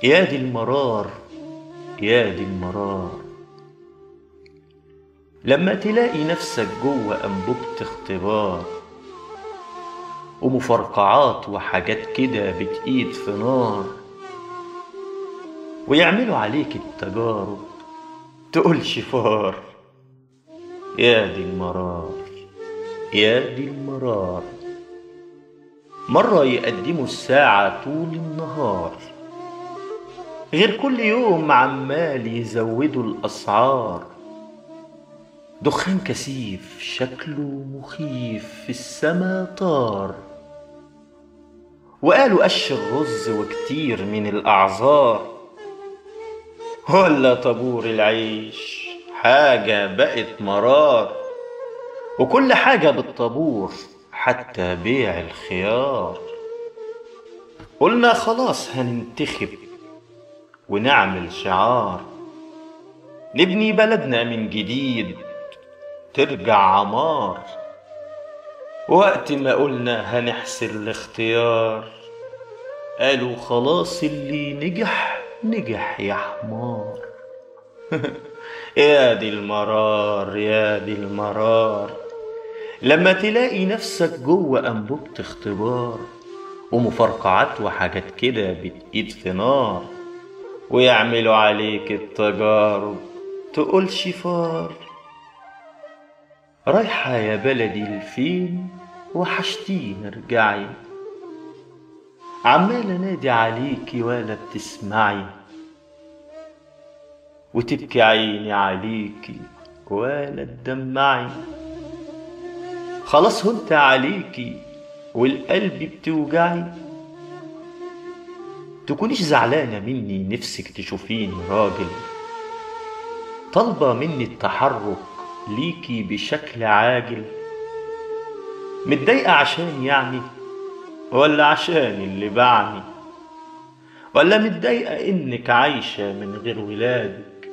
يا دي المرار، يا دي المرار، لما تلاقي نفسك جوه أنبوبة اختبار ومفرقعات وحاجات كده بتقيد في نار، ويعملوا عليك التجارب تقول شفار. يا دي المرار، يا دي المرار، مرة يقدموا الساعة طول النهار، غير كل يوم عمال يزودوا الأسعار. دخان كثيف شكله مخيف في السما طار، وقالوا قش الرز وكتير من الأعذار، ولا طابور العيش حاجة بقت مرار، وكل حاجة بالطابور حتى بيع الخيار. قلنا خلاص هننتخب ونعمل شعار، نبني بلدنا من جديد ترجع عمار. وقت ما قلنا هنحسن الاختيار، قالوا خلاص اللي نجح نجح يا حمار. يا دي المرار، يا دي المرار، لما تلاقي نفسك جوه أنبوبة اختبار ومفرقعات وحاجات كده بتقيد في نار، ويعملوا عليك التجارب تقول شفار. رايحة يا بلدي لفين وحشتيني ارجعي، عمال انادي عليكي ولا بتسمعي، وتبكي عيني عليكي ولا تدمعي. خلاص هنت عليكي والقلب بتوجعي، تكونيش زعلانة مني نفسك تشوفيني راجل، طالبة مني التحرك ليكي بشكل عاجل. متضايقة عشان يعني ولا عشان اللي باعني، ولا متضايقة انك عايشة من غير ولادك؟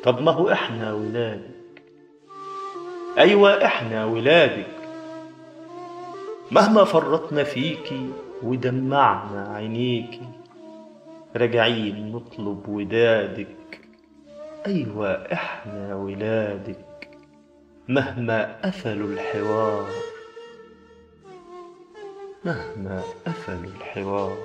طب ما هو احنا ولادك، ايوه احنا ولادك، مهما فرطنا فيكي ودمعنا عينيكي راجعين نطلب ودادك. ايوه احنا ولادك، مهما قفلوا الحوار، مهما قفلوا الحوار.